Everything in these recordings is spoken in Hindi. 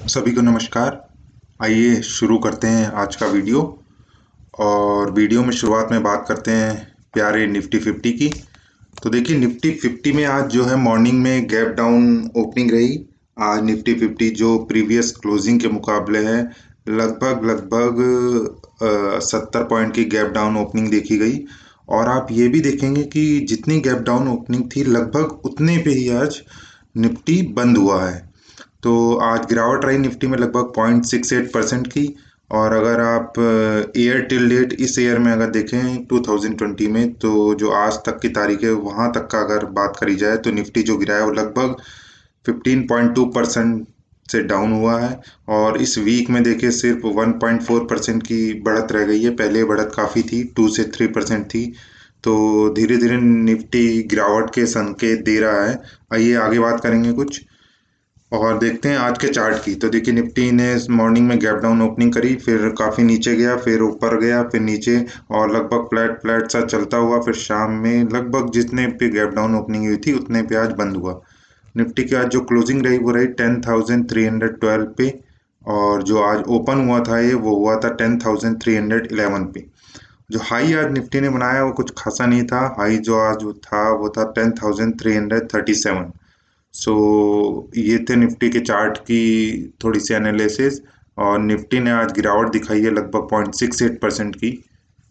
सभी को नमस्कार। आइए शुरू करते हैं आज का वीडियो। और वीडियो में शुरुआत में बात करते हैं प्यारे निफ्टी 50 की। तो देखिए निफ्टी 50 में आज जो है मॉर्निंग में गैप डाउन ओपनिंग रही। आज निफ्टी 50 जो प्रीवियस क्लोजिंग के मुकाबले है लगभग 70 पॉइंट की गैप डाउन ओपनिंग देखी गई। और आप ये भी देखेंगे कि जितनी गैप डाउन ओपनिंग थी लगभग उतने पे ही आज निफ्टी बंद हुआ है। तो आज गिरावट रही निफ्टी में लगभग 0.68% की। और अगर आप ईयर टिल डेट इस ईयर में अगर देखें 2020 में, तो जो आज तक की तारीख है वहाँ तक का अगर बात करी जाए तो निफ्टी जो गिरा है वो लगभग 15.2% से डाउन हुआ है। और इस वीक में देखिए सिर्फ 1.4% की बढ़त रह गई है। पहले बढ़त काफ़ी थी, 2 से 3% थी। तो धीरे धीरे निफ्टी गिरावट के संकेत दे रहा है। आइए आगे बात करेंगे कुछ और देखते हैं आज के चार्ट की। तो देखिए निफ्टी ने मॉर्निंग में गैप डाउन ओपनिंग करी, फिर काफ़ी नीचे गया, फिर ऊपर गया, फिर नीचे, और लगभग फ्लैट फ्लैट सा चलता हुआ फिर शाम में लगभग जितने पे गैप डाउन ओपनिंग हुई थी उतने पे आज बंद हुआ। निफ्टी की आज जो क्लोजिंग रही वो रही 10,312 पे। और जो आज ओपन हुआ था ये वो हुआ था 10,311 पे। जो हाई आज निफ्टी ने बनाया वो कुछ खासा नहीं था। हाई जो आज था वो था 10,337। सो ये थे निफ्टी के चार्ट की थोड़ी सी एनालिसिस। और निफ्टी ने आज गिरावट दिखाई है लगभग 0.68% की।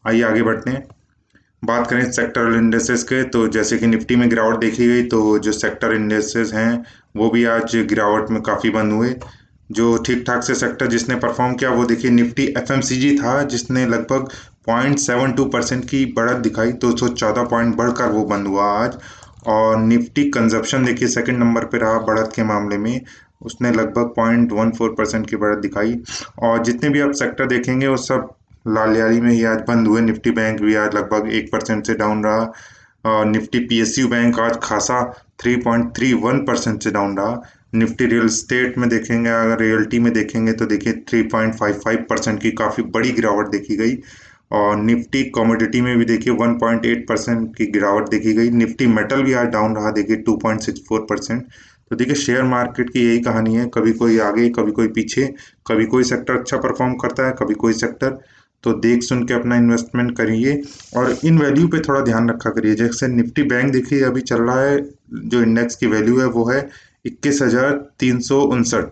आइए आगे बढ़ते हैं। बात करें सेक्टरल इंडेक्सेस के, तो जैसे कि निफ्टी में गिरावट देखी गई तो जो सेक्टर इंडेक्सेस हैं वो भी आज गिरावट में काफ़ी बंद हुए। जो ठीक ठाक से सेक्टर जिसने परफॉर्म किया वो देखिए निफ्टी एफएमसीजी था, जिसने लगभग 0.72% की बढ़त दिखाई, 214 पॉइंट बढ़कर वो बंद हुआ आज। और निफ्टी कंजप्शन देखिए सेकंड नंबर पे रहा बढ़त के मामले में, उसने लगभग 0.14% की बढ़त दिखाई। और जितने भी आप सेक्टर देखेंगे वो सब लालियाली में ही आज बंद हुए। निफ्टी बैंक भी आज लगभग 1% से डाउन रहा। और निफ्टी पीएसयू बैंक आज खासा 3.31% से डाउन रहा। निफ्टी रियल एस्टेट में देखेंगे, अगर रियल्टी में देखेंगे तो देखिए 3.55% की काफ़ी बड़ी गिरावट देखी गई। और निफ्टी कमोडिटी में भी देखिए 1.8% की गिरावट देखी गई। निफ्टी मेटल भी आज डाउन रहा, देखिए 2.64%। तो देखिए शेयर मार्केट की यही कहानी है, कभी कोई आगे कभी कोई पीछे, कभी कोई सेक्टर अच्छा परफॉर्म करता है कभी कोई सेक्टर। तो देख सुन के अपना इन्वेस्टमेंट करिए और इन वैल्यू पे थोड़ा ध्यान रखा करिए। जैसे निफ्टी बैंक देखिए अभी चल रहा है, जो इंडेक्स की वैल्यू है वो है 21,359।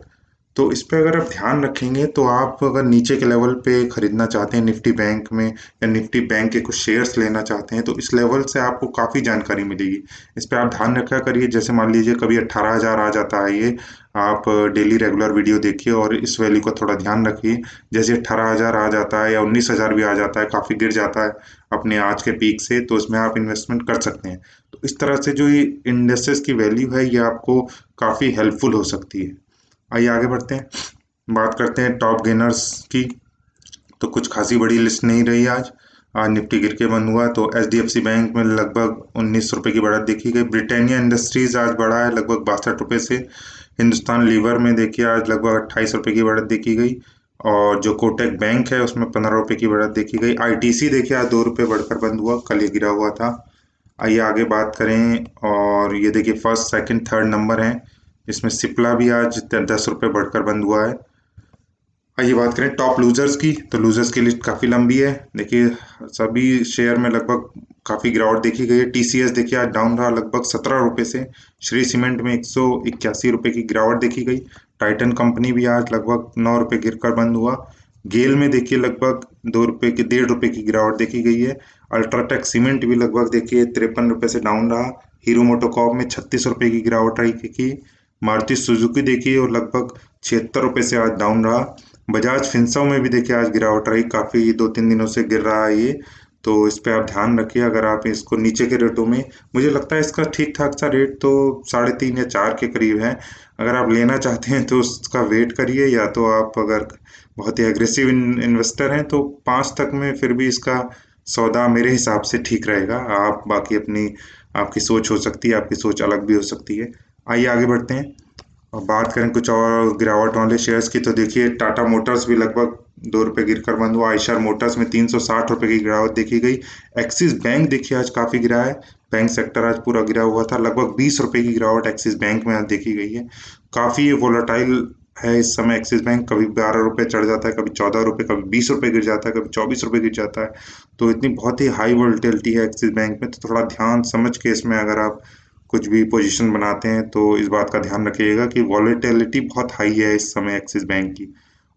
तो इस पे अगर आप ध्यान रखेंगे तो आप अगर नीचे के लेवल पे खरीदना चाहते हैं निफ्टी बैंक में, या निफ्टी बैंक के कुछ शेयर्स लेना चाहते हैं, तो इस लेवल से आपको काफ़ी जानकारी मिलेगी। इस पे आप ध्यान रखा करिए। जैसे मान लीजिए कभी 18,000 आ जाता है ये, आप डेली रेगुलर वीडियो देखिए और इस वैल्यू का थोड़ा ध्यान रखिए। जैसे 18,000 आ जाता है या 19,000 भी आ जाता है, काफ़ी गिर जाता है अपने आज के पीक से, तो इसमें आप इन्वेस्टमेंट कर सकते हैं। तो इस तरह से जो ये इंडेक्सेस की वैल्यू है ये आपको काफ़ी हेल्पफुल हो सकती है। आइए आगे बढ़ते हैं, बात करते हैं टॉप गेनर्स की। तो कुछ खासी बड़ी लिस्ट नहीं रही आज। आज निफ्टी गिर के बंद हुआ। तो एचडीएफसी बैंक में लगभग 19 रुपये की बढ़त देखी गई। ब्रिटानिया इंडस्ट्रीज आज बढ़ा है लगभग 62 रुपये से। हिंदुस्तान लीवर में देखिए आज लगभग 28 रुपये की बढ़त देखी गई। और जो कोटक बैंक है उसमें 15 रुपये की बढ़त देखी गई। आईटीसी देखिए आज 2 रुपये बढ़कर बंद हुआ, कल ये गिरा हुआ था। आइए आगे बात करें। और ये देखिए फर्स्ट सेकंड थर्ड नंबर हैं, इसमें सिप्ला भी आज 10 रुपये बढ़कर बंद हुआ है। आइए बात करें टॉप लूजर्स की। तो लूजर्स की लिस्ट काफ़ी लंबी है। देखिए सभी शेयर में लगभग काफ़ी गिरावट देखी गई है। टीसीएस देखिए आज डाउन रहा लगभग 17 रुपये से। श्री सीमेंट में 181 रुपये की गिरावट देखी गई। टाइटन कंपनी भी आज लगभग 9 रुपये गिरकर बंद हुआ। गेल में देखिए लगभग 2 रुपये की 1.5 रुपये की गिरावट देखी गई है। अल्ट्राटेक सीमेंट भी लगभग देखिए 53 रुपये से डाउन रहा। हीरो मोटोकॉर्प में 36 रुपये की गिरावट रही की। मारुति सुजुकी देखिए और लगभग 76 रुपये से आज डाउन रहा। बजाज फिंसर्व में भी देखिए आज गिरावट रही, काफ़ी 2-3 दिनों से गिर रहा है ये। तो इस पे आप ध्यान रखिए। अगर आप इसको नीचे के रेटों में, मुझे लगता है इसका ठीक ठाक सा रेट तो 3.5 या 4 के करीब है। अगर आप लेना चाहते हैं तो उसका वेट करिए, या तो आप अगर बहुत ही एग्रेसिव इन्वेस्टर हैं तो 5 तक में फिर भी इसका सौदा मेरे हिसाब से ठीक रहेगा। आप बाकी अपनी, आपकी सोच हो सकती है, आपकी सोच अलग भी हो सकती है। आइए आगे बढ़ते हैं और बात करें कुछ और गिरावट वाले शेयर्स की। तो देखिए टाटा मोटर्स भी लगभग 2 रुपये गिरकर बंद हुआ। आयशर मोटर्स में 360 रुपये की गिरावट देखी गई। एक्सिस बैंक देखिए आज काफ़ी गिरा है। बैंक सेक्टर आज पूरा गिरा हुआ था। लगभग 20 रुपये की गिरावट एक्सिस बैंक में आज देखी गई है। काफ़ी वोलेटाइल है इस समय एक्सिस बैंक। कभी 12 रुपये चढ़ जाता है, कभी 14 रुपये, कभी 20 रुपये गिर जाता है, कभी 24 रुपये गिर जाता है। तो इतनी बहुत ही हाई वोलेटिलिटी है एक्सिस बैंक में, तो थोड़ा ध्यान समझ के इसमें अगर आप कुछ भी पोजीशन बनाते हैं तो इस बात का ध्यान रखिएगा कि वॉलेटिलिटी बहुत हाई है इस समय एक्सिस बैंक की।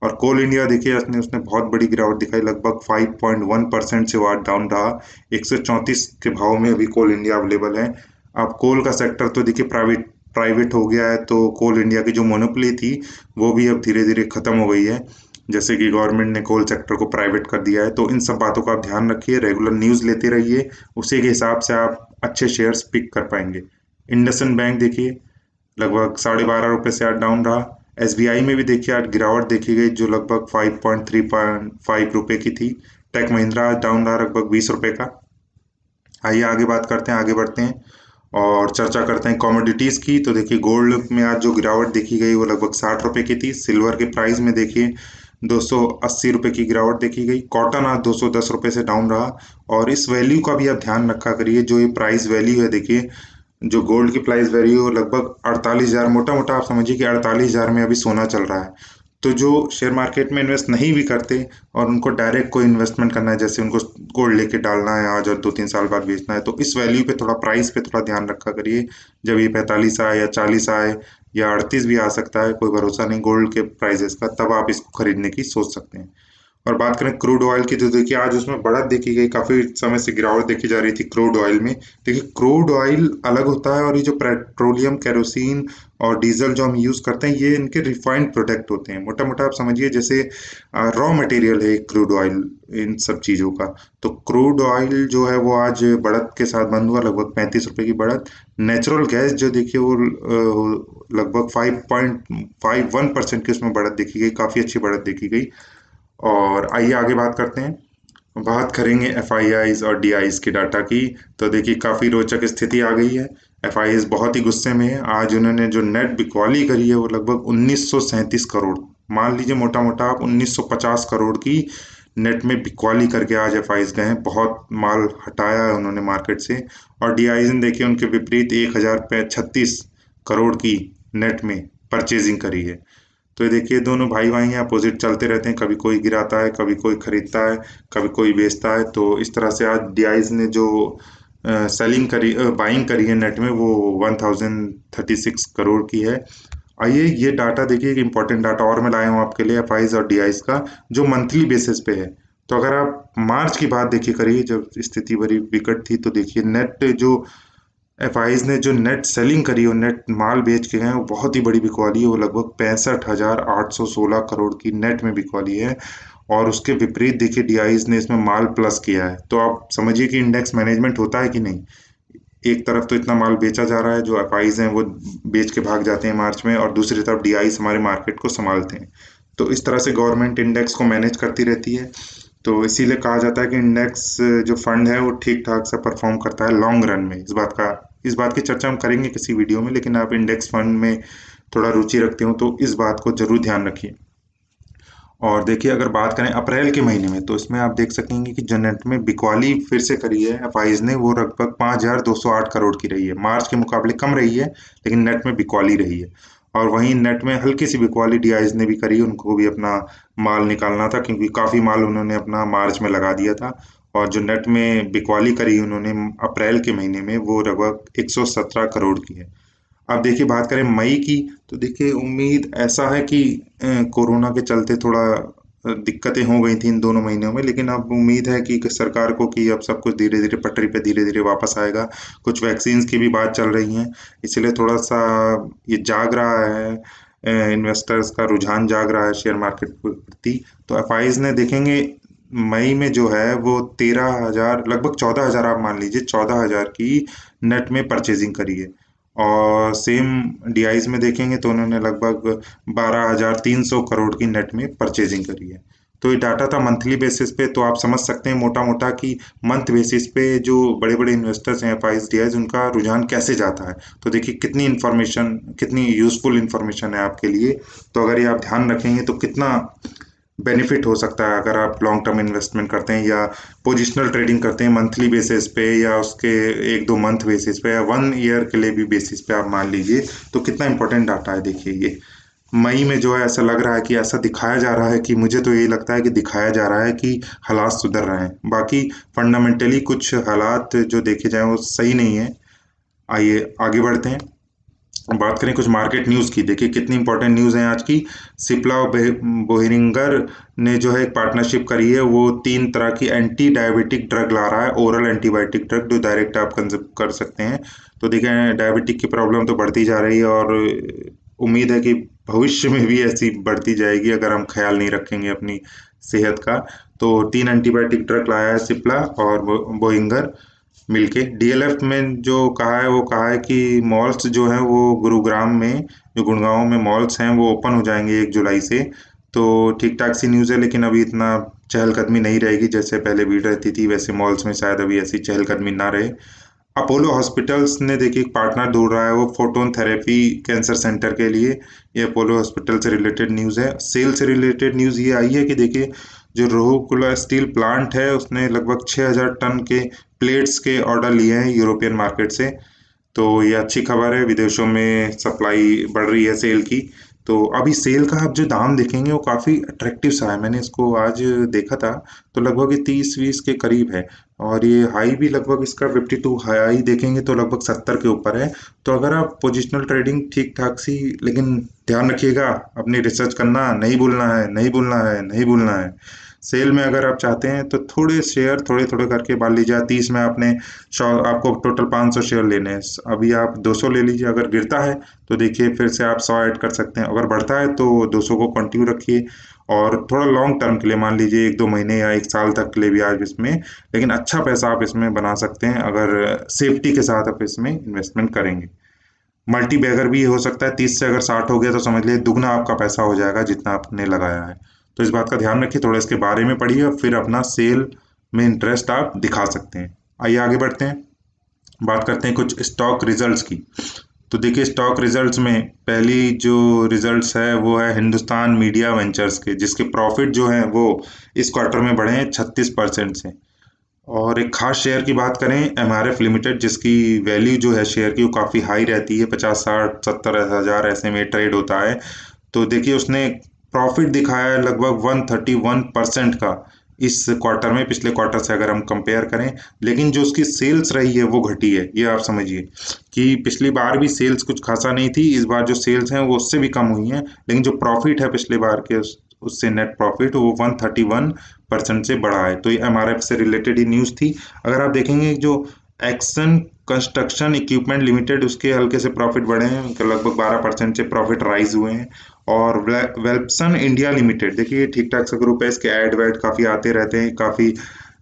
और कोल इंडिया देखिए, उसने उसने बहुत बड़ी गिरावट दिखाई, लगभग 5.1% से वो आज डाउन रहा। 134 के भाव में अभी कोल इंडिया अवेलेबल है। अब कोल का सेक्टर तो देखिए प्राइवेट प्राइवेट हो गया है, तो कोल इंडिया की जो मोनोपोली थी वो भी अब धीरे धीरे खत्म हो गई है, जैसे कि गवर्नमेंट ने कोल सेक्टर को प्राइवेट कर दिया है। तो इन सब बातों का आप ध्यान रखिए, रेगुलर न्यूज़ लेते रहिए, उसी के हिसाब से आप अच्छे शेयर्स पिक कर पाएंगे। इंडसइंड बैंक देखिए, लगभग 12.5 रुपये से आज डाउन रहा। एसबीआई में भी देखिए आज गिरावट देखी गई, जो लगभग 5.35 रुपये की थी। टेक महिंद्रा आज डाउन रहा लगभग 20 रुपये का। आइए आगे बात करते हैं, आगे बढ़ते हैं और चर्चा करते हैं कमोडिटीज़ की। तो देखिए गोल्ड में आज जो गिरावट देखी गई वो लगभग 60 रुपये की थी। सिल्वर के प्राइस में देखिए 280 रुपये की गिरावट देखी गई। कॉटन आज 210 रुपये से डाउन रहा। और इस वैल्यू का भी आप ध्यान रखा करिए, जो ये प्राइस वैल्यू है देखिए, जो गोल्ड की प्राइस वैल्यू है लगभग 48,000, मोटा मोटा आप समझिए कि 48,000 में अभी सोना चल रहा है। तो जो शेयर मार्केट में इन्वेस्ट नहीं भी करते और उनको डायरेक्ट कोई इन्वेस्टमेंट करना है, जैसे उनको गोल्ड लेके डालना है आज और 2-3 साल बाद बेचना है, तो इस वैल्यू पे थोड़ा, प्राइस पे थोड़ा ध्यान रखा करिए। जब ये 45 आए या 40 आए या 38 भी आ सकता है, कोई भरोसा नहीं गोल्ड के प्राइजेस का, तब आप इसको खरीदने की सोच सकते हैं। और बात करें क्रूड ऑयल की, तो देखिए आज उसमें बढ़त देखी गई, काफ़ी समय से गिरावट देखी जा रही थी क्रूड ऑयल में। देखिए क्रूड ऑयल अलग होता है और ये जो पेट्रोलियम, केरोसिन और डीजल जो हम यूज़ करते हैं, ये इनके रिफाइंड प्रोडक्ट होते हैं। मोटा मोटा आप समझिए जैसे रॉ मटेरियल है क्रूड ऑयल इन सब चीज़ों का। तो क्रूड ऑयल जो है वो आज बढ़त के साथ बंद हुआ, लगभग 35 रुपये की बढ़त। नेचुरल गैस जो देखिए वो लगभग 5.51% की उसमें बढ़त देखी गई, काफ़ी अच्छी बढ़त देखी गई। और आइए आगे बात करते हैं, बात करेंगे एफआईआईज और डीआईज की डाटा की। तो देखिए काफ़ी रोचक स्थिति आ गई है। एफआईआईज बहुत ही गुस्से में है। आज उन्होंने जो नेट बिकवाली करी है वो लगभग 1937 करोड़, मान लीजिए मोटा मोटा आप 1950 करोड़ की नेट में बिकवाली करके आज एफआईआईज गए हैं। बहुत माल हटाया है उन्होंने मार्केट से। और डीआईज ने देखिए उनके विपरीत 1,036 करोड़ की नेट में परचेजिंग करी है। तो ये देखिए दोनों भाई भाई हैं, अपोजिट चलते रहते हैं, कभी कोई गिराता है, कभी कोई खरीदता है, कभी कोई बेचता है। तो इस तरह से आज डीआईज ने जो सेलिंग करी, बाइंग करी है नेट में, वो 1036 करोड़ की है। आइए ये डाटा देखिए, एक इंपॉर्टेंट डाटा और मैं लाया हूँ आपके लिए एफआईज और डीआईज का, जो मंथली बेसिस पे है। तो अगर आप मार्च की बात देखिए करिए, जब स्थिति बड़ी विकट थी, तो देखिए नेट जो एफआईज ने जो नेट सेलिंग करी और नेट माल बेच के गए, वो बहुत ही बड़ी बिकवाली है। वो लगभग 65,816 करोड़ की नेट में बिकवाली है। और उसके विपरीत देखिए डीआईज ने इसमें माल प्लस किया है। तो आप समझिए कि इंडेक्स मैनेजमेंट होता है कि नहीं। एक तरफ तो इतना माल बेचा जा रहा है, जो एफआईज हैं वो बेच के भाग जाते हैं मार्च में, और दूसरी तरफ डीआईज हमारे मार्केट को संभालते हैं। तो इस तरह से गवर्नमेंट इंडेक्स को मैनेज करती रहती है। तो इसीलिए कहा जाता है कि इंडेक्स जो फंड है वो ठीक ठाक से परफॉर्म करता है लॉन्ग रन में। इस बात की चर्चा हम करेंगे किसी वीडियो में, लेकिन आप इंडेक्स फंड में थोड़ा रुचि रखते हो तो इस बात को जरूर ध्यान रखिए। और देखिए अगर बात करें अप्रैल के महीने में, तो इसमें आप देख सकेंगे कि जो नेट में बिकवाली फिर से करी है एफआईज ने, वो लगभग 5,208 करोड़ की रही है। मार्च के मुकाबले कम रही है, लेकिन नेट में बिकवाली रही है। और वहीं नेट में हल्की सी बिकवाली डीआईज ने भी करी, उनको भी अपना माल निकालना था, क्योंकि काफ़ी माल उन्होंने अपना मार्च में लगा दिया था। और जो नेट में बिकवाली करी उन्होंने अप्रैल के महीने में, वो लगभग 117 करोड़ की है। अब देखिए बात करें मई की, तो देखिए उम्मीद ऐसा है कि कोरोना के चलते थोड़ा दिक्कतें हो गई थी इन दोनों महीनों में, लेकिन अब उम्मीद है कि सरकार को कि अब सब कुछ धीरे धीरे पटरी पे धीरे धीरे वापस आएगा। कुछ वैक्सीन्स की भी बात चल रही हैं, इसलिए थोड़ा सा ये जाग रहा है, इन्वेस्टर्स का रुझान जाग रहा है शेयर मार्केट के प्रति। तो एफआईज ने देखेंगे मई में जो है वो 13,000, लगभग 14,000, आप मान लीजिए 14,000 की नेट में परचेजिंग करी है। और सेम डीआईज में देखेंगे तो उन्होंने लगभग 12,300 करोड़ की नेट में परचेजिंग करी है। तो ये डाटा था मंथली बेसिस पे, तो आप समझ सकते हैं मोटा मोटा कि मंथ बेसिस पे जो बड़े बड़े इन्वेस्टर्स हैं एफआईज डीआईज, उनका रुझान कैसे जाता है। तो देखिए कितनी इन्फॉर्मेशन, कितनी यूजफुल इन्फॉर्मेशन है आपके लिए। तो अगर ये आप ध्यान रखेंगे तो कितना बेनिफिट हो सकता है अगर आप लॉन्ग टर्म इन्वेस्टमेंट करते हैं या पोजिशनल ट्रेडिंग करते हैं मंथली बेसिस पे, या उसके 1-2 मंथ बेसिस पे, या 1 ईयर के लिए भी बेसिस पे आप मान लीजिए, तो कितना इंपॉर्टेंट डाटा है देखिए ये। मई में जो है ऐसा लग रहा है कि ऐसा दिखाया जा रहा है कि मुझे तो यही लगता है कि दिखाया जा रहा है कि हालात सुधर रहे हैं। बाकी फंडामेंटली कुछ हालात जो देखे जाएँ वो सही नहीं है। आइए आगे बढ़ते हैं। बात करें कुछ मार्केट न्यूज़ की। देखिए कितनी इंपॉर्टेंट न्यूज़ है आज की। सिप्ला और बोहरिंगर ने जो है एक पार्टनरशिप करी है। वो 3 तरह की एंटी डायबिटिक ड्रग ला रहा है, ओरल एंटीबायोटिक ड्रग जो डायरेक्ट आप कंज्यूम कर सकते हैं। तो देखिए डायबिटिक की प्रॉब्लम तो बढ़ती जा रही है और उम्मीद है कि भविष्य में भी ऐसी बढ़ती जाएगी अगर हम ख्याल नहीं रखेंगे अपनी सेहत का। तो 3 एंटीबायोटिक ड्रग लाया है सिप्ला और बोइंगर मिलके। डीएलएफ में जो कहा है वो कहा है कि मॉल्स जो हैं वो गुरुग्राम में, जो गुड़गांव में मॉल्स हैं वो ओपन हो जाएंगे 1 जुलाई से। तो ठीक ठाक सी न्यूज़ है, लेकिन अभी इतना चहलकदमी नहीं रहेगी जैसे पहले भीड़ रहती थी, वैसे मॉल्स में शायद अभी ऐसी चहलकदमी ना रहे। अपोलो हॉस्पिटल्स ने देखिए एक पार्टनर ढूंढ रहा है, वो फोटोन थेरेपी कैंसर सेंटर के लिए। ये अपोलो हॉस्पिटल से रिलेटेड न्यूज़ है। सेल से रिलेटेड न्यूज़ ये आई है कि देखिए जो रोहूकुला स्टील प्लांट है उसने लगभग 6,000 टन के प्लेट्स के ऑर्डर लिए हैं यूरोपियन मार्केट से। तो ये अच्छी खबर है, विदेशों में सप्लाई बढ़ रही है सेल की। तो अभी सेल का आप जो दाम देखेंगे वो काफ़ी अट्रैक्टिव सा है। मैंने इसको आज देखा था, तो लगभग ये 30-20 के करीब है। और ये हाई भी लगभग इसका 52, हाई देखेंगे तो लगभग 70 के ऊपर है। तो अगर आप पोजिशनल ट्रेडिंग ठीक ठाक सी, लेकिन ध्यान रखिएगा अपनी रिसर्च करना, नहीं भूलना है, नहीं भूलना है, नहीं भूलना है। सेल में अगर आप चाहते हैं तो थोड़े शेयर थोड़े थोड़े करके मान लीजिए 30 में आपने आपको टोटल 500 शेयर लेने हैं। अभी आप 200 ले लीजिए। अगर गिरता है तो देखिए फिर से आप 100 ऐड कर सकते हैं। अगर बढ़ता है तो 200 को कंटिन्यू रखिए और थोड़ा लॉन्ग टर्म के लिए मान लीजिए 1-2 महीने या 1 साल तक के लिए भी आज इसमें, लेकिन अच्छा पैसा आप इसमें बना सकते हैं अगर सेफ्टी के साथ आप इसमें इन्वेस्टमेंट करेंगे। मल्टी बैगर भी हो सकता है। 30 से अगर 60 हो गया तो समझ लीजिए दुगना आपका पैसा हो जाएगा जितना आपने लगाया है। तो इस बात का ध्यान रखिए, थोड़ा इसके बारे में पढ़िए और फिर अपना सेल में इंटरेस्ट आप दिखा सकते हैं। आइए आगे बढ़ते हैं, बात करते हैं कुछ स्टॉक रिजल्ट्स की। तो देखिए स्टॉक रिजल्ट्स में पहली जो रिजल्ट्स है वो है हिंदुस्तान मीडिया वेंचर्स के, जिसके प्रॉफिट जो है वो इस क्वार्टर में बढ़े हैं 36% से। और एक खास शेयर की बात करें एमआरएफ लिमिटेड, जिसकी वैल्यू जो है शेयर की वो काफ़ी हाई रहती है, 50-60-70 हज़ार ऐसे में ट्रेड होता है। तो देखिए उसने प्रॉफिट दिखाया है लगभग 131% का इस क्वार्टर में, पिछले क्वार्टर से अगर हम कंपेयर करें। लेकिन जो उसकी सेल्स रही है वो घटी है, ये आप समझिए कि पिछली बार भी सेल्स कुछ खासा नहीं थी, इस बार जो सेल्स हैं वो उससे भी कम हुई हैं, लेकिन जो प्रॉफिट है पिछले बार के उससे नेट प्रॉफिट वो 131% से बढ़ा है। तो ये एमआरएफ से रिलेटेड ही न्यूज़ थी। अगर आप देखेंगे जो एक्सन कंस्ट्रक्शन इक्विपमेंट लिमिटेड, उसके हल्के से प्रॉफिट बढ़े हैं, उनके लगभग 12% से प्रॉफिट राइज हुए हैं। और वेल्पसन इंडिया लिमिटेड, देखिए ठीक ठाक सा ग्रुप है, इसके ऐड वैड काफ़ी आते रहते हैं, काफ़ी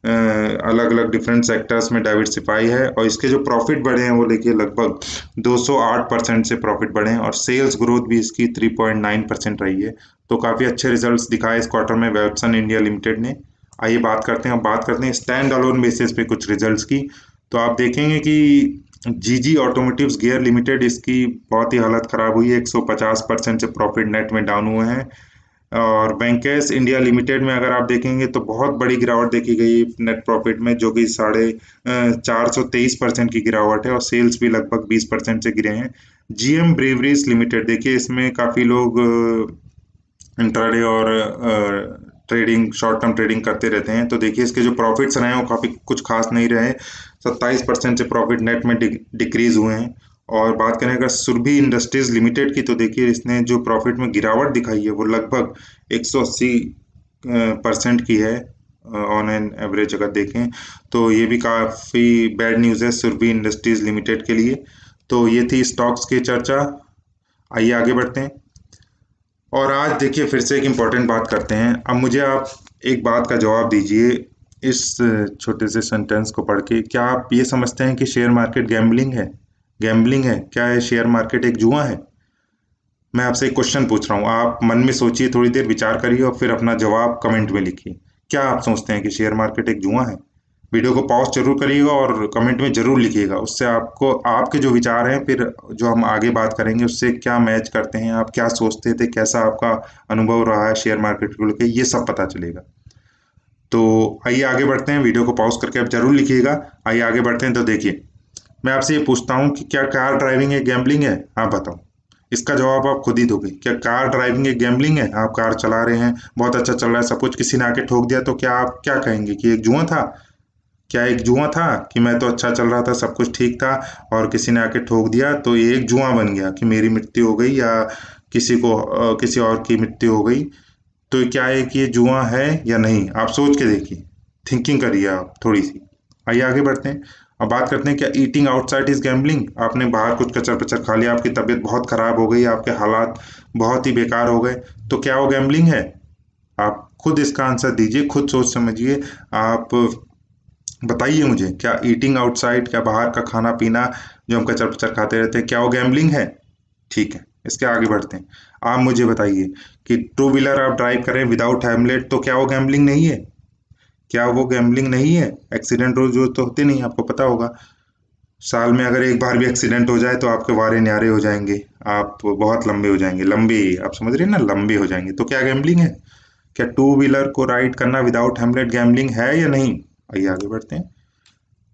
अलग अलग डिफरेंट सेक्टर्स में डाइवर्सिफाई है। और इसके जो प्रॉफिट बढ़े हैं वो देखिए लगभग 208% से प्रॉफिट बढ़े हैं और सेल्स ग्रोथ भी इसकी 3.9% रही है। तो काफ़ी अच्छे रिजल्ट्स दिखाए इस क्वार्टर में वेल्पसन इंडिया लिमिटेड ने। आइए बात करते हैं, अब बात करते हैं स्टैंड अलोन बेसिस पे कुछ रिजल्ट्स की। तो आप देखेंगे कि जीजी ऑटोमोटिव्स गियर लिमिटेड, इसकी बहुत ही हालत ख़राब हुई है, 150% से प्रॉफिट नेट में डाउन हुए हैं। और वेंकैस इंडिया लिमिटेड में अगर आप देखेंगे तो बहुत बड़ी गिरावट देखी गई नेट प्रॉफिट में, जो कि 423% की गिरावट है और सेल्स भी लगभग 20% से गिरे हैं। जीएम ब्रेवरीज लिमिटेड, देखिए इसमें काफ़ी लोग इंट्राडे और ट्रेडिंग, शॉर्ट टर्म ट्रेडिंग करते रहते हैं। तो देखिए इसके जो प्रॉफिट्स रहे हैं वो काफ़ी कुछ खास नहीं रहे, 27% से प्रॉफिट नेट में डिक्रीज हुए हैं। और बात करें अगर सुरभि इंडस्ट्रीज लिमिटेड की, तो देखिए इसने जो प्रॉफिट में गिरावट दिखाई है वो लगभग 180% की है ऑन एन एवरेज अगर देखें। तो ये भी काफ़ी बैड न्यूज़ है सुरभि इंडस्ट्रीज लिमिटेड के लिए। तो ये थी स्टॉक्स की चर्चा। आइए आगे बढ़ते हैं और आज देखिए फिर से एक इम्पॉर्टेंट बात करते हैं। अब मुझे आप एक बात का जवाब दीजिए इस छोटे से सेंटेंस को पढ़ के, क्या आप ये समझते हैं कि शेयर मार्केट गैम्बलिंग है? गैम्बलिंग है क्या? है शेयर मार्केट एक जुआ है? मैं आपसे एक क्वेश्चन पूछ रहा हूँ, आप मन में सोचिए, थोड़ी देर विचार करिए और फिर अपना जवाब कमेंट में लिखिए। क्या आप सोचते हैं कि शेयर मार्केट एक जुआ है? वीडियो को पॉज जरूर करिएगा और कमेंट में जरूर लिखिएगा, उससे आपको आपके जो विचार हैं फिर जो हम आगे बात करेंगे उससे क्या मैच करते हैं, आप क्या सोचते थे, कैसा आपका अनुभव रहा है शेयर मार्केट को लेकर, ये सब पता चलेगा। तो आइए आगे बढ़ते हैं, वीडियो को पॉज करके आप जरूर लिखिएगा। आइए आगे बढ़ते हैं। तो देखिए मैं आपसे ये पूछता हूँ कि क्या कार ड्राइविंग एक गैम्बलिंग है? हाँ बताओ। इसका जवाब आप खुद ही दोगे। क्या कार ड्राइविंग एक गैम्बलिंग है? आप कार चला रहे हैं, बहुत अच्छा चल रहा है, सपोज किसी ने आके ठोक दिया, तो क्या आप क्या कहेंगे कि एक जुआ था? क्या एक जुआ था कि मैं तो अच्छा चल रहा था, सब कुछ ठीक था, और किसी ने आके ठोक दिया तो ये एक जुआ बन गया कि मेरी मृत्यु हो गई या किसी और की मृत्यु हो गई। तो क्या है कि ये जुआ है या नहीं? आप सोच के देखिए, थिंकिंग करिए आप थोड़ी सी। आइए आगे बढ़ते हैं। अब बात करते हैं, क्या ईटिंग आउटसाइड इज गैम्बलिंग? आपने बाहर कुछ कचर पचर खा लिया, आपकी तबीयत बहुत खराब हो गई, आपके हालात बहुत ही बेकार हो गए, तो क्या वो गैम्बलिंग है? आप खुद इसका आंसर दीजिए, खुद सोच समझिए। आप बताइए मुझे, क्या ईटिंग आउटसाइड, क्या बाहर का खाना पीना जो हम कचर पचर खाते रहते हैं, क्या वो गैम्बलिंग है? ठीक है, इसके आगे बढ़ते हैं। आप मुझे बताइए कि टू व्हीलर आप ड्राइव करें विदाउट हेलमेट, तो क्या वो गैम्बलिंग नहीं है? क्या वो गैम्बलिंग नहीं है? एक्सीडेंट रोज रोज तो होते नहीं, आपको पता होगा। साल में अगर एक बार भी एक्सीडेंट हो जाए तो आपके वारे न्यारे हो जाएंगे, आप बहुत लंबे हो जाएंगे, लंबे, आप समझ रहे हैं ना, लंबे हो जाएंगे। तो क्या गैम्बलिंग है? क्या टू व्हीलर को राइड करना विदाउट हेलमेट गैम्बलिंग है या नहीं? आइए आगे बढ़ते हैं।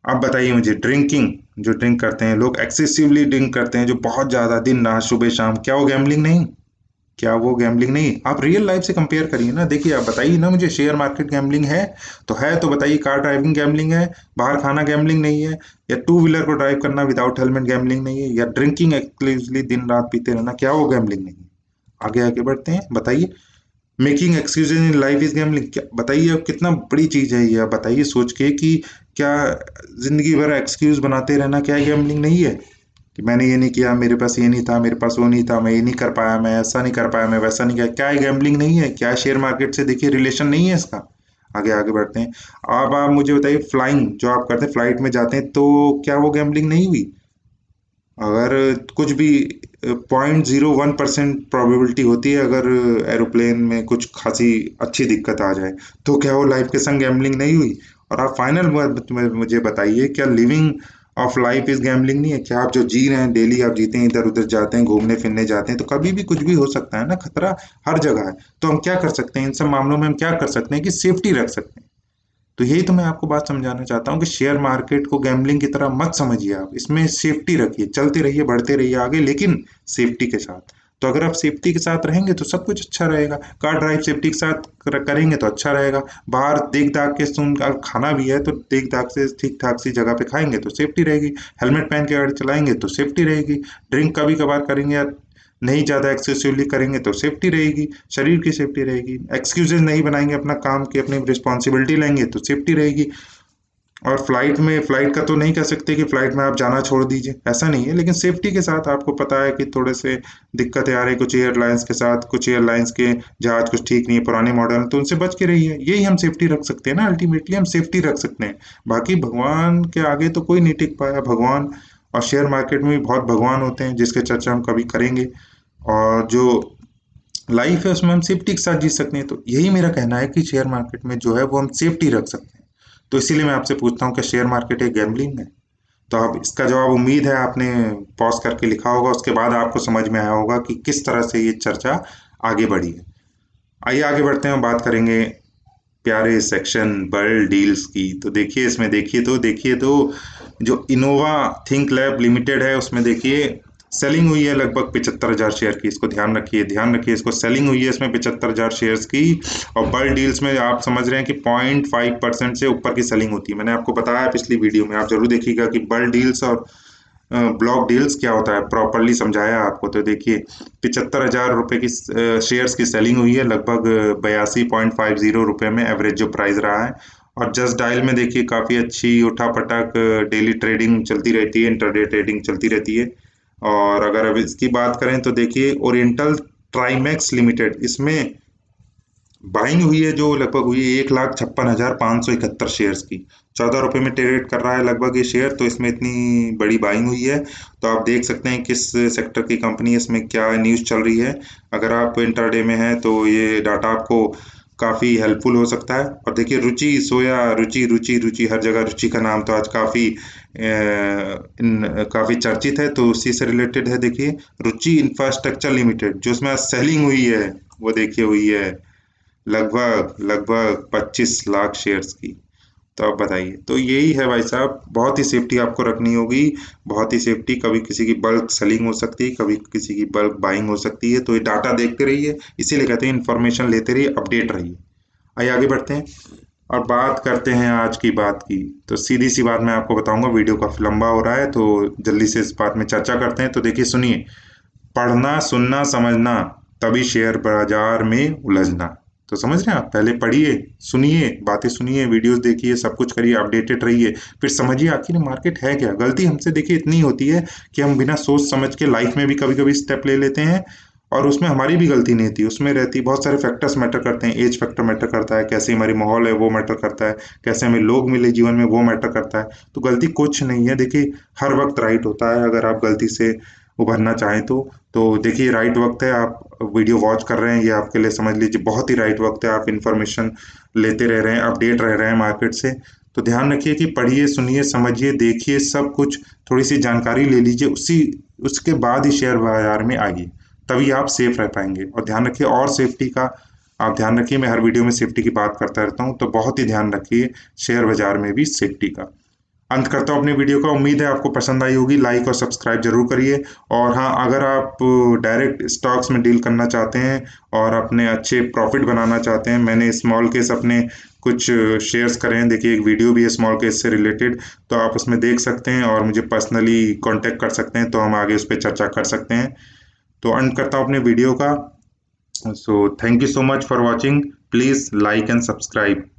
आप बताइए मुझे, ड्रिंकिंग, जो ड्रिंक करते हैं लोग, एक्सेसिवली ड्रिंक करते हैं जो बहुत ज़्यादा, दिन रात सुबह शाम, क्या वो गैम्बलिंग नहीं? क्या वो गैम्बलिंग नहीं? आप रियल लाइफ से कंपेयर करिए ना, देखिए, आप बताइए ना मुझे, शेयर मार्केट गैम्बलिंग है? तो है तो बताइए, कार ड्राइविंग गैम्बलिंग है? बाहर खाना गैम्बलिंग नहीं है? या टू व्हीलर को ड्राइव करना विदाउट हेलमेट गैम्बलिंग नहीं है? या ड्रिंकिंग एक्सक्लूसिवली दिन रात पीते रहना, क्या वो गैम्बलिंग नहीं है? आगे आगे बढ़ते हैं, बताइए। Making excuses in life is gambling, क्या बताइए, अब कितना बड़ी चीज है ये, आप बताइए सोच के कि क्या जिंदगी भर एक्सक्यूज बनाते रहना क्या गैम्बलिंग नहीं है? कि मैंने ये नहीं किया, मेरे पास ये नहीं था, मेरे पास वो नहीं था, मैं ये नहीं कर पाया, मैं ऐसा नहीं कर पाया, मैं वैसा नहीं किया, क्या ये गैम्बलिंग नहीं है? क्या शेयर मार्केट से देखिए रिलेशन नहीं है इसका? आगे आगे बढ़ते हैं। अब आप मुझे बताइए, फ्लाइंग जो आप करते हैं, फ्लाइट में जाते हैं, तो क्या वो गैम्बलिंग नहीं हुई? अगर कुछ भी 0.01% प्रोबेबिलिटी होती है, अगर एरोप्लेन में कुछ खासी अच्छी दिक्कत आ जाए, तो क्या वो लाइफ के संग गैम्बलिंग नहीं हुई? और आप फाइनल मुझे बताइए, क्या living of life is gambling नहीं है? क्या आप जो जी रहे हैं, डेली आप जीते हैं, इधर उधर जाते हैं, घूमने फिरने जाते हैं, तो कभी भी कुछ भी हो सकता है ना, खतरा हर जगह है। तो हम क्या कर सकते हैं इन सब मामलों में? हम क्या कर सकते हैं कि सेफ्टी रख सकते हैं। तो यही तो मैं आपको बात समझाना चाहता हूँ कि शेयर मार्केट को गैम्बलिंग की तरह मत समझिए आप, इसमें सेफ्टी रखिए, चलते रहिए, बढ़ते रहिए आगे, लेकिन सेफ्टी के साथ। तो अगर आप सेफ्टी के साथ रहेंगे तो सब कुछ अच्छा रहेगा। कार ड्राइव सेफ्टी के साथ करेंगे तो अच्छा रहेगा। बाहर देख दाख के सुन का खाना भी है तो देख दाख से ठीक ठाक सी जगह पे खाएंगे तो सेफ्टी रहेगी। हेलमेट पहन के गाड़ी चलाएंगे तो सेफ्टी रहेगी। ड्रिंक कभी कभार करेंगे या नहीं ज़्यादा एक्सेसिवली करेंगे तो सेफ्टी रहेगी, शरीर की सेफ्टी रहेगी। एक्सक्यूजेज नहीं बनाएंगे, अपना काम की अपनी रिस्पॉन्सिबिलिटी लेंगे तो सेफ्टी रहेगी। और फ्लाइट का तो नहीं कह सकते कि फ्लाइट में आप जाना छोड़ दीजिए, ऐसा नहीं है, लेकिन सेफ्टी के साथ। आपको पता है कि थोड़े से दिक्कतें आ रही कुछ एयरलाइंस के साथ, कुछ एयरलाइंस के जहाज कुछ ठीक नहीं है, पुराने मॉडल, तो उनसे बच के रहिए। यही हम सेफ्टी रख सकते हैं ना, अल्टीमेटली हम सेफ्टी रख सकते हैं। बाकी भगवान के आगे तो कोई नहीं टिक पाया, भगवान। और शेयर मार्केट में भी बहुत भगवान होते हैं जिसके चर्चा हम कभी करेंगे। और जो लाइफ है उसमें हम सेफ्टी के साथ जी सकते हैं। तो यही मेरा कहना है कि शेयर मार्केट में जो है वो हम सेफ्टी रख सकते हैं। तो इसीलिए मैं आपसे पूछता हूँ कि शेयर मार्केट एक गैम्बलिंग है? तो अब इसका जवाब उम्मीद है आपने पॉज करके लिखा होगा, उसके बाद आपको समझ में आया होगा कि किस तरह से ये चर्चा आगे बढ़ी है। आइए आगे बढ़ते हैं, हम बात करेंगे प्यारे सेक्शन बर्ल डील्स की। तो देखिए इसमें, देखिए तो जो इनोवा थिंक लैब लिमिटेड है उसमें देखिए सेलिंग हुई है लगभग 75,000 शेयर की। इसको ध्यान रखिए, ध्यान रखिए, इसको सेलिंग हुई है इसमें 75,000 शेयर्स की। और बर्ल डील्स में आप समझ रहे हैं कि 0.5% से ऊपर की सेलिंग होती है। मैंने आपको बताया पिछली वीडियो में, आप जरूर देखिएगा कि बर्ल डील्स और ब्लॉक डील्स क्या होता है, प्रॉपरली समझाया आपको। तो देखिए 75,000 रुपये की शेयर्स की सेलिंग हुई है, लगभग 82.50 रुपये में एवरेज जो प्राइस रहा है। और जस्ट डायल में देखिए काफ़ी अच्छी उठापटक डेली ट्रेडिंग चलती रहती है, इंटरडे ट्रेडिंग चलती रहती है। और अगर अब इसकी बात करें तो देखिए ओरिएंटल ट्राइमेक्स लिमिटेड, इसमें बाइंग हुई है जो लगभग हुई है 1,56,571 शेयर्स की। 14 रुपये में ट्रेड कर रहा है लगभग ये शेयर, तो इसमें इतनी बड़ी बाइंग हुई है। तो आप देख सकते हैं किस सेक्टर की कंपनी, इसमें क्या न्यूज़ चल रही है। अगर आप इंटरडे में हैं तो ये डाटा आपको काफ़ी हेल्पफुल हो सकता है। और देखिए रुचि सोया, रुचि रुचि रुचि, हर जगह रुचि का नाम तो आज काफ़ी चर्चित है, तो उसी से रिलेटेड है। देखिए रुचि इंफ्रास्ट्रक्चर लिमिटेड जो इसमें सेलिंग हुई है, वो देखिए हुई है लगभग लगभग 25 लाख शेयर्स की। तो आप बताइए। तो यही है भाई साहब, बहुत ही सेफ्टी आपको रखनी होगी, बहुत ही सेफ्टी। कभी किसी की बल्क सेलिंग हो सकती है, कभी किसी की बल्क बाइंग हो सकती है, तो ये डाटा देखते रहिए, इसीलिए कहते हैं इन्फॉर्मेशन लेते रहिए, अपडेट रहिए। आइए आगे बढ़ते हैं और बात करते हैं आज की बात की। तो सीधी सी बात मैं आपको बताऊंगा, वीडियो काफी लंबा हो रहा है तो जल्दी से इस बात में चर्चा करते हैं। तो देखिए सुनिए, पढ़ना सुनना समझना, तभी शेयर बाजार में उलझना। तो समझ रहे हैं आप, पहले पढ़िए, सुनिए, बातें सुनिए, वीडियोस देखिए, सब कुछ करिए, अपडेटेड रहिए, फिर समझिए आखिर मार्केट है क्या। गलती हमसे देखिए इतनी होती है कि हम बिना सोच समझ के लाइफ में भी कभी कभी स्टेप ले लेते हैं, और उसमें हमारी भी गलती नहीं थी, उसमें रहती बहुत सारे फैक्टर्स मैटर करते हैं। एज फैक्टर मैटर करता है, कैसे हमारी माहौल है वो मैटर करता है, कैसे हमें लोग मिले जीवन में वो मैटर करता है। तो गलती कुछ नहीं है, देखिए हर वक्त राइट होता है अगर आप गलती से उभरना चाहें तो देखिए राइट वक्त है, आप वीडियो वॉच कर रहे हैं, ये आपके लिए समझ लीजिए बहुत ही राइट वक्त है। आप इन्फॉर्मेशन लेते रह रहे हैं, अपडेट रह रहे हैं मार्केट से। तो ध्यान रखिए कि पढ़िए, सुनिए, समझिए, देखिए सब कुछ, थोड़ी सी जानकारी ले लीजिए, उसके बाद ही शेयर बाजार में आइए, तभी आप सेफ रह पाएंगे। और ध्यान रखिए और सेफ्टी का, आप ध्यान रखिए, मैं हर वीडियो में सेफ्टी की बात करता रहता हूँ, तो बहुत ही ध्यान रखिए शेयर बाजार में भी सेफ्टी का। अंत करता हूँ अपनी वीडियो का, उम्मीद है आपको पसंद आई होगी, लाइक और सब्सक्राइब जरूर करिए। और हाँ, अगर आप डायरेक्ट स्टॉक्स में डील करना चाहते हैं और अपने अच्छे प्रॉफिट बनाना चाहते हैं, मैंने स्मॉल केस अपने कुछ शेयर्स करे हैं, देखिए एक वीडियो भी है स्मॉल केस से रिलेटेड, तो आप उसमें देख सकते हैं और मुझे पर्सनली कांटेक्ट कर सकते हैं, तो हम आगे उस पर चर्चा कर सकते हैं। तो अंत करता हूँ अपने वीडियो का। So thank you so much for watching, please like and subscribe.